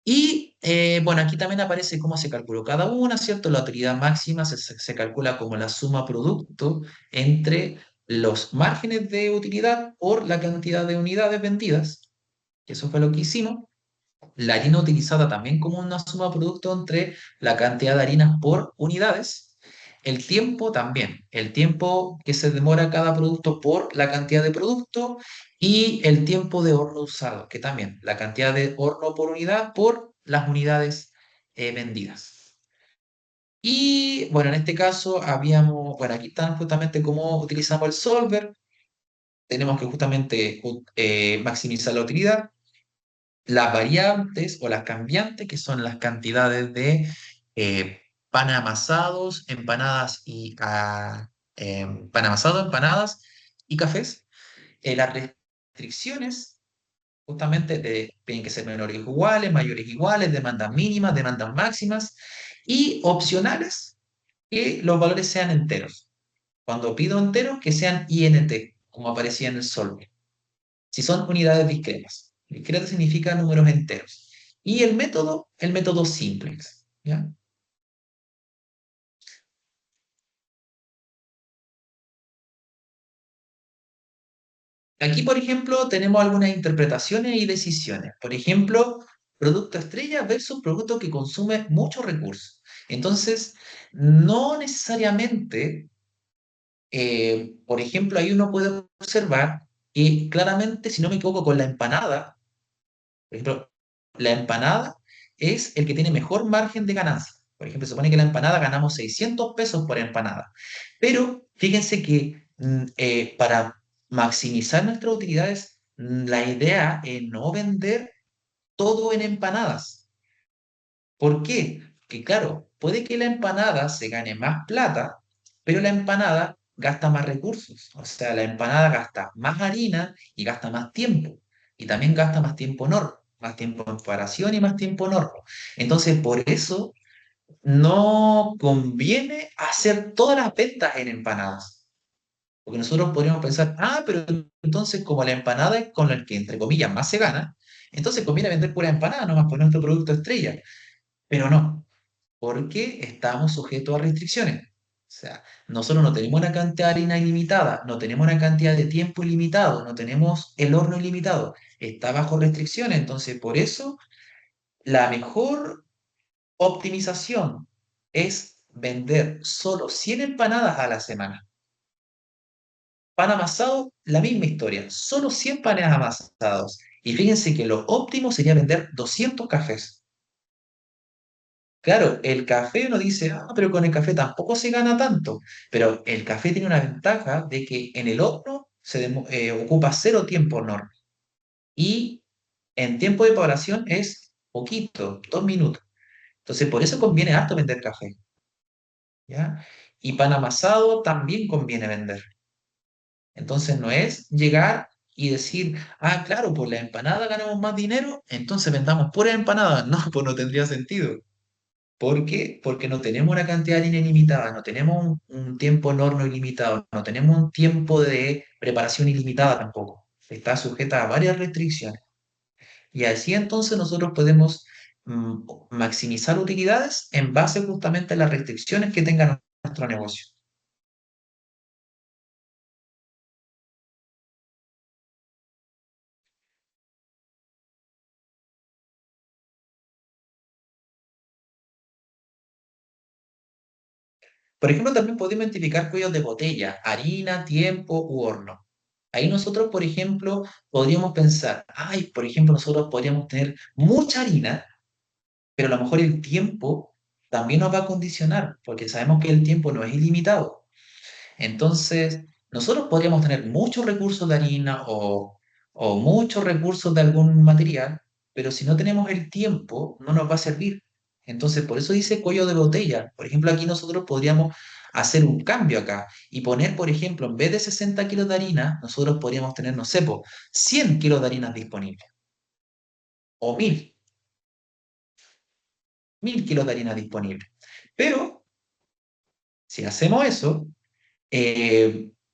Y bueno, aquí también aparece cómo se calculó cada una, ¿cierto? La utilidad máxima se calcula como la suma producto entre los márgenes de utilidad por la cantidad de unidades vendidas, que eso fue lo que hicimos. La harina utilizada también como una suma producto entre la cantidad de harinas por unidades. El tiempo también, el tiempo que se demora cada producto por la cantidad de producto y el tiempo de horno usado, que también, la cantidad de horno por unidad por las unidades vendidas. Y bueno, en este caso habíamos, bueno, aquí están justamente cómo utilizamos el solver. Tenemos que justamente maximizar la utilidad, las variantes o las cambiantes, que son las cantidades de pan amasados, empanadas y pan amasado, empanadas y cafés. Las restricciones, justamente, tienen que ser menores o iguales, mayores o iguales, demandas mínimas, demandas máximas y opcionales, que los valores sean enteros. Cuando pido enteros, que sean INT, como aparecía en el solver. Si son unidades discretas. Discreta significa números enteros. Y el método simplex. ¿Ya? Aquí, por ejemplo, tenemos algunas interpretaciones y decisiones. Por ejemplo, producto estrella versus producto que consume muchos recursos. Entonces, no necesariamente, por ejemplo, ahí uno puede observar que claramente, si no me equivoco, con la empanada, por ejemplo, la empanada es el que tiene mejor margen de ganancia. Por ejemplo, se supone que la empanada ganamos 600 pesos por empanada. Pero fíjense que para maximizar nuestras utilidades, la idea es no vender todo en empanadas. ¿Por qué? Porque claro, puede que la empanada se gane más plata, pero la empanada gasta más recursos. O sea, la empanada gasta más harina y gasta más tiempo. Y también gasta más tiempo en horno, más tiempo en preparación y más tiempo en horno. Entonces, por eso no conviene hacer todas las ventas en empanadas. Porque nosotros podríamos pensar, ah, pero entonces como la empanada es con la que, entre comillas, más se gana, entonces conviene vender pura empanada, nomás por nuestro producto estrella. Pero no, porque estamos sujetos a restricciones. O sea, nosotros no tenemos una cantidad de harina ilimitada, no tenemos una cantidad de tiempo ilimitado, no tenemos el horno ilimitado, está bajo restricciones. Entonces, por eso, la mejor optimización es vender solo 100 empanadas a la semana. Pan amasado, la misma historia, solo 100 panes amasados. Y fíjense que lo óptimo sería vender 200 cafés. Claro, el café uno dice, ah, pero con el café tampoco se gana tanto. Pero el café tiene una ventaja de que en el horno ocupa cero tiempo horno. Y en tiempo de preparación es poquito, 2 minutos. Entonces, por eso conviene harto vender café. ¿Ya? Y pan amasado también conviene vender. Entonces, no es llegar y decir, ah, claro, por la empanada ganamos más dinero, entonces vendamos pura empanada. No, pues no tendría sentido. ¿Por qué? Porque no tenemos una cantidad de harina ilimitada, no tenemos un tiempo en horno ilimitado, no tenemos un tiempo de preparación ilimitada tampoco. Está sujeta a varias restricciones. Y así entonces nosotros podemos maximizar utilidades en base justamente a las restricciones que tenga nuestro negocio. Por ejemplo, también podemos identificar cuellos de botella, harina, tiempo u horno. Ahí nosotros, por ejemplo, podríamos pensar, ay, por ejemplo, nosotros podríamos tener mucha harina, pero a lo mejor el tiempo también nos va a condicionar, porque sabemos que el tiempo no es ilimitado. Entonces, nosotros podríamos tener muchos recursos de harina o muchos recursos de algún material, pero si no tenemos el tiempo, no nos va a servir. Entonces, por eso dice cuello de botella. Por ejemplo, aquí nosotros podríamos hacer un cambio acá y poner, por ejemplo, en vez de 60 kilos de harina, nosotros podríamos tener, no sé, 100 kilos de harina disponibles o 1000 kilos de harina disponibles. Pero si hacemos eso,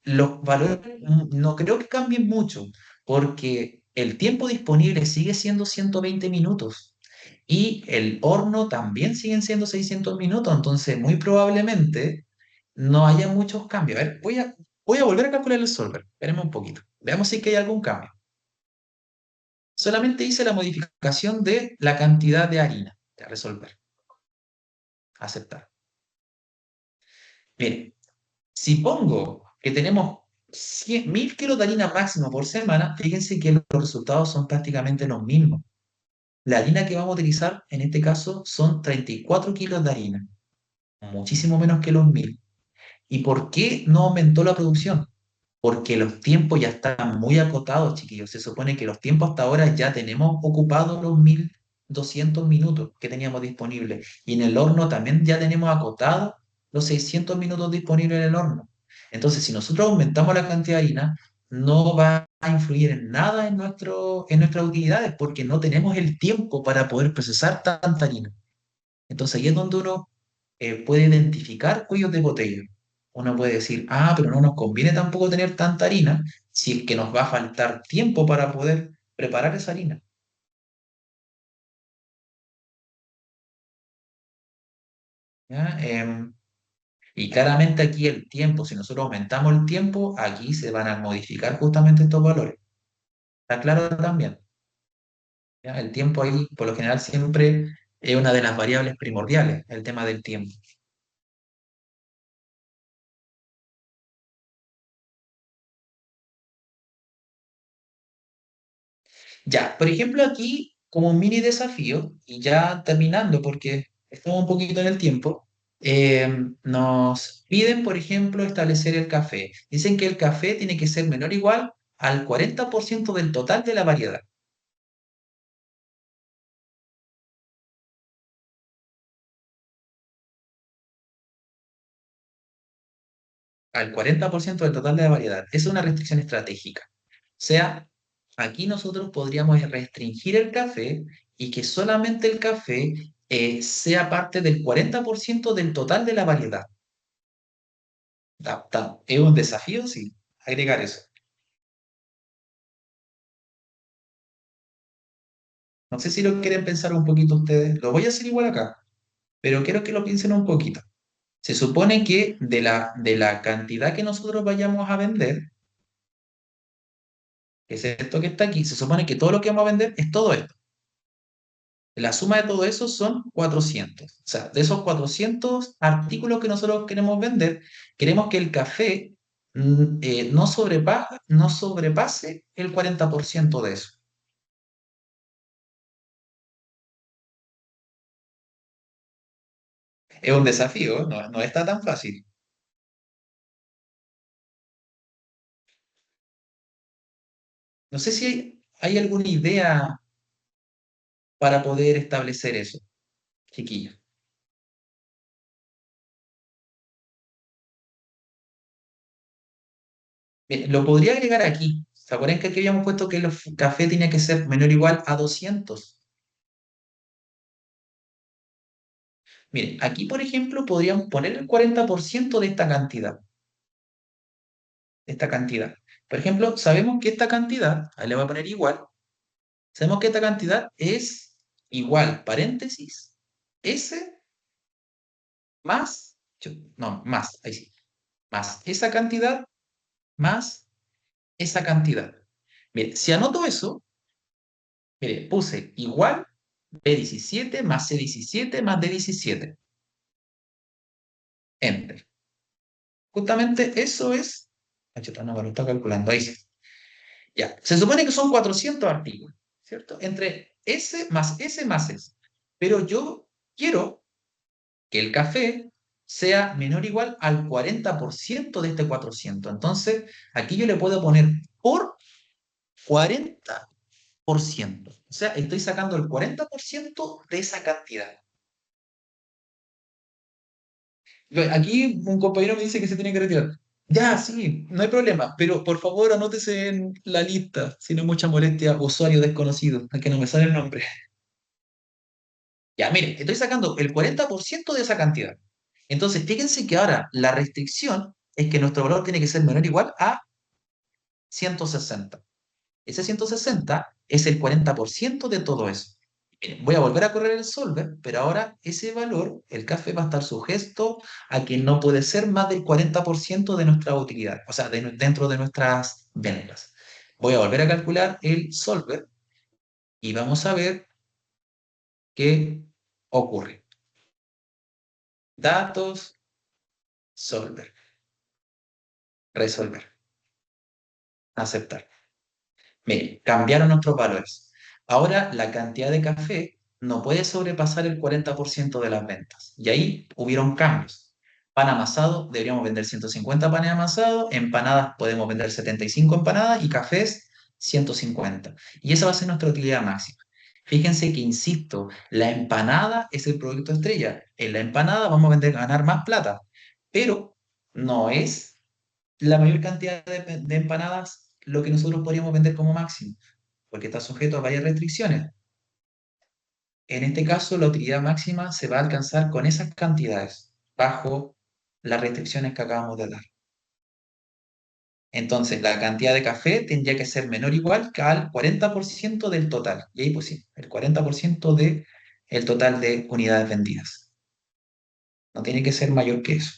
los valores no creo que cambien mucho, porque el tiempo disponible sigue siendo 120 minutos y el horno también siguen siendo 600 minutos, entonces muy probablemente no haya muchos cambios. A ver, voy a volver a calcular el solver, esperemos un poquito, veamos si que hay algún cambio. Solamente hice la modificación de la cantidad de harina, de resolver, aceptar. Miren, si pongo que tenemos 1000 kilos de harina máximo por semana, fíjense que los resultados son prácticamente los mismos. La harina que vamos a utilizar en este caso son 34 kilos de harina, muchísimo menos que los 1000. ¿Y por qué no aumentó la producción? Porque los tiempos ya están muy acotados, chiquillos. Se supone que los tiempos hasta ahora ya tenemos ocupados los 1200 minutos que teníamos disponibles. Y en el horno también ya tenemos acotados los 600 minutos disponibles en el horno. Entonces, si nosotros aumentamos la cantidad de harina, no va a influir en nada en nuestras utilidades porque no tenemos el tiempo para poder procesar tanta harina. Entonces ahí es donde uno puede identificar cuellos de botella. Uno puede decir, ah, pero no nos conviene tampoco tener tanta harina si es que nos va a faltar tiempo para poder preparar esa harina. ¿Ya? Y claramente aquí el tiempo, si nosotros aumentamos el tiempo, aquí se van a modificar justamente estos valores. ¿Está claro también? ¿Ya? El tiempo ahí, por lo general, siempre es una de las variables primordiales, el tema del tiempo. Ya, por ejemplo, aquí, como un mini desafío, y ya terminando, porque estamos un poquito en el tiempo, nos piden, por ejemplo, establecer el café. Dicen que el café tiene que ser menor o igual al 40% del total de la variedad. Al 40% del total de la variedad. Esa es una restricción estratégica. O sea, aquí nosotros podríamos restringir el café y que solamente el café sea parte del 40% del total de la variedad. Es un desafío, sí, agregar eso. No sé si lo quieren pensar un poquito ustedes. Lo voy a hacer igual acá, pero quiero que lo piensen un poquito. Se supone que de la cantidad que nosotros vayamos a vender, que es esto que está aquí, se supone que todo lo que vamos a vender es todo esto. La suma de todo eso son 400. O sea, de esos 400 artículos que nosotros queremos vender, queremos que el café no sobrepase el 40% de eso. Es un desafío, no está tan fácil. No sé si hay alguna idea para poder establecer eso, chiquillos. Bien, lo podría agregar aquí. ¿Se acuerdan que aquí habíamos puesto que el café tenía que ser menor o igual a 200? Miren, aquí, por ejemplo, podríamos poner el 40% de esta cantidad. De esta cantidad. Por ejemplo, sabemos que esta cantidad, ahí le voy a poner igual, sabemos que esta cantidad es igual, paréntesis, S más, no, más, ahí sí, más esa cantidad más esa cantidad. Bien, si anoto eso, mire, puse igual B17 más C17 más D17. Enter. Justamente eso es. Ah, chuta, no me lo está calculando. Ahí sí. Ya. Se supone que son 400 artículos, ¿cierto? Entre S más S. Pero yo quiero que el café sea menor o igual al 40% de este 400. Entonces, aquí yo le puedo poner por 40%. O sea, estoy sacando el 40% de esa cantidad. Aquí un compañero me dice que se tiene que retirar. Ya, sí, no hay problema, pero por favor anótese en la lista, si no es mucha molestia, usuario desconocido, al que no me sale el nombre. Ya, mire, estoy sacando el 40% de esa cantidad. Entonces, fíjense que ahora la restricción es que nuestro valor tiene que ser menor o igual a 160. Ese 160 es el 40% de todo eso. Miren, voy a volver a correr el solver, pero ahora ese valor, el café, va a estar sujeto a que no puede ser más del 40% de nuestra utilidad, o sea, dentro de nuestras ventas. Voy a volver a calcular el solver y vamos a ver qué ocurre. Datos, Solver, resolver, aceptar. Miren, cambiaron nuestros valores. Ahora la cantidad de café no puede sobrepasar el 40% de las ventas. Y ahí hubieron cambios. Pan amasado, deberíamos vender 150 panes amasados, empanadas podemos vender 75 empanadas y cafés 150. Y esa va a ser nuestra utilidad máxima. Fíjense que, insisto, la empanada es el producto estrella. En la empanada vamos a vender, ganar más plata, pero no es la mayor cantidad de empanadas lo que nosotros podríamos vender como máximo, porque está sujeto a varias restricciones. En este caso, la utilidad máxima se va a alcanzar con esas cantidades, bajo las restricciones que acabamos de dar. Entonces, la cantidad de café tendría que ser menor o igual que al 40% del total. Y ahí pues sí, el 40% del total de unidades vendidas. No tiene que ser mayor que eso.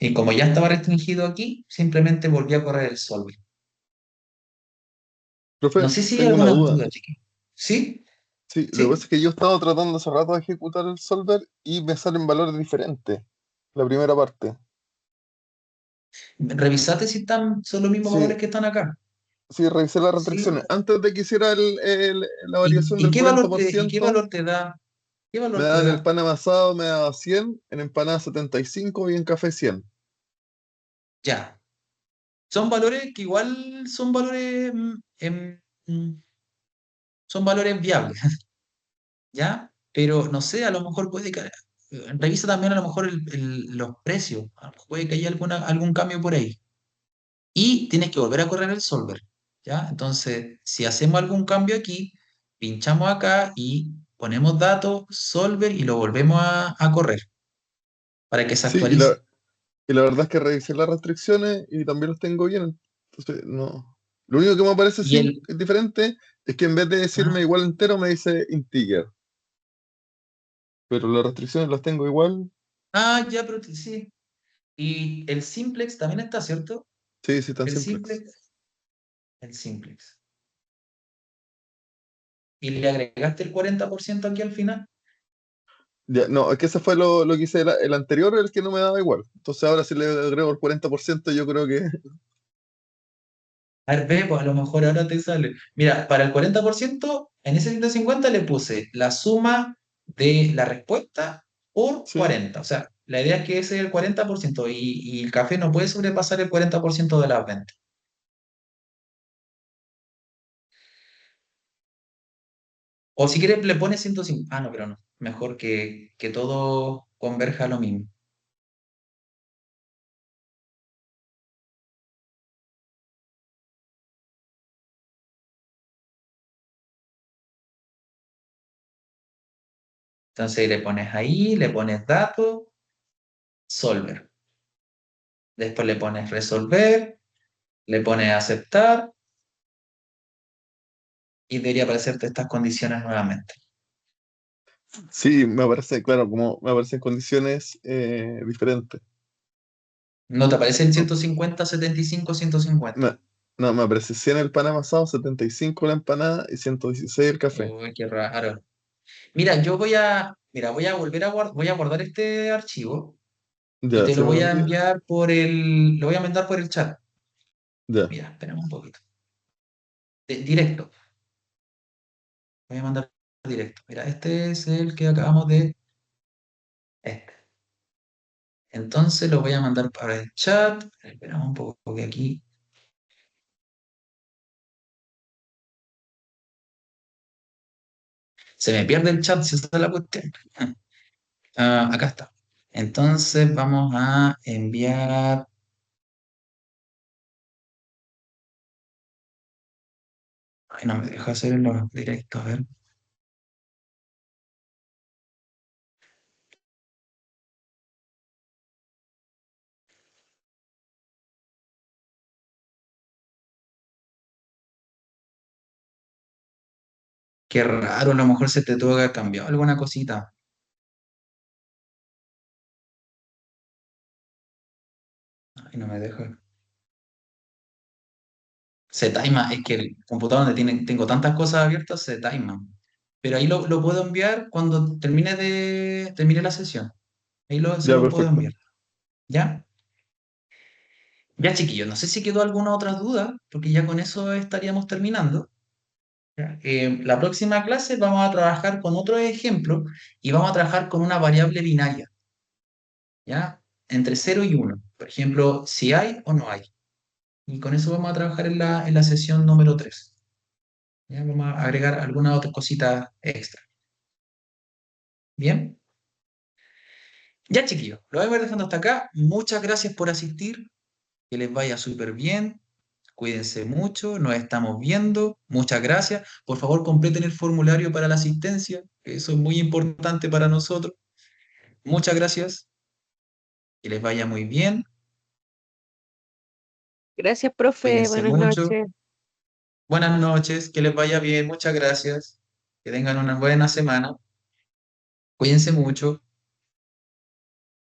Y como ya estaba restringido aquí, simplemente volví a correr el solver. No Profe, sé si hay tengo una alguna duda. duda, chiqui. ¿Sí? Sí, lo que pasa ¿Sí? es que yo he estado tratando hace rato de ejecutar el solver y me salen valores diferentes. La primera parte. Revisate si son los mismos Sí, valores que están acá. sí, revisé las ¿Sí? restricciones. Antes de que hiciera la variación ¿Y del qué cuarenta valor por y qué ciento valor te da? ¿Qué me valor te daban el da? pan amasado, me daba 100, en empanada 75 y en café 100. Ya. Son valores que igual son valores, mm, son valores viables, ¿ya? Pero no sé, a lo mejor puede que. Revisa también a lo mejor los precios. A lo mejor puede que haya algún cambio por ahí. Y tienes que volver a correr el solver, ¿ya? Entonces, si hacemos algún cambio aquí, pinchamos acá y ponemos datos, solver y lo volvemos a correr para que se Sí, actualice. y la verdad es que revisé las restricciones y también las tengo bien. Entonces, no. Lo único que me parece Y sí el, diferente es que en vez de decirme ah, igual entero, me dice integer. Pero las restricciones las tengo igual. ya, pero sí. Y el simplex también está, ¿cierto? Sí, sí, tan El simples. simplex, el simplex. Y le agregaste el 40% aquí al final. Ya, no, es que ese fue lo que hice el anterior, el que no me daba igual. Entonces ahora si le agrego el 40% yo creo que A ver, ve, pues a lo mejor ahora te sale. Mira, para el 40% en ese 150 le puse la suma de la respuesta por sí. 40. O sea, la idea es que ese es el 40% y el café no puede sobrepasar el 40% de las ventas. O si quieres le pones 150. Ah, no, pero no. Mejor que todo converja a lo mismo. Entonces le pones ahí, le pones datos, solver. Después le pones resolver, le pones aceptar y debería aparecerte estas condiciones nuevamente. Sí, me parece, claro, como me aparecen condiciones diferentes. ¿No te aparece el No, 150, 75, 150? me, no, me aparece 100 el pan amasado, 75 la empanada y 116 el café. Uy, qué raro. Mira, voy a volver voy a guardar este archivo y Ya, te si lo me lo voy a envía. enviar lo voy a mandar por el chat. Ya, Mira, espérame un poquito. Directo. Voy a mandar directo. Mira, este es el que acabamos de. Este. Entonces lo voy a mandar para el chat. Esperamos un poco porque aquí se me pierde el chat si esa es la cuestión. Acá está. Entonces vamos a enviar. Ay, no me deja hacer los directos, a ver. Qué raro, a lo mejor se te tuvo que haber cambiado alguna cosita. Ay, no me deja. Se taima, es que el computador donde tengo tantas cosas abiertas se taima. Pero ahí lo puedo enviar cuando termine la sesión. Se ya, lo puedo perfecto. enviar. ¿Ya? Ya, chiquillos, no sé si quedó alguna otra duda, porque ya con eso estaríamos terminando. ¿Ya? La próxima clase vamos a trabajar con otro ejemplo y vamos a trabajar con una variable binaria, ¿ya? Entre 0 y 1. Por ejemplo, si hay o no hay. Y con eso vamos a trabajar en la sesión número 3. ¿Ya? Vamos a agregar alguna otra cosita extra. ¿Bien? Ya, chiquillos, lo voy a ir dejando hasta acá. Muchas gracias por asistir. Que les vaya súper bien. Cuídense mucho. Nos estamos viendo. Muchas gracias. Por favor, completen el formulario para la asistencia, que eso es muy importante para nosotros. Muchas gracias. Que les vaya muy bien. Gracias, profe. Cuídense Buenas mucho. noches. Buenas noches. Que les vaya bien. Muchas gracias. Que tengan una buena semana. Cuídense mucho.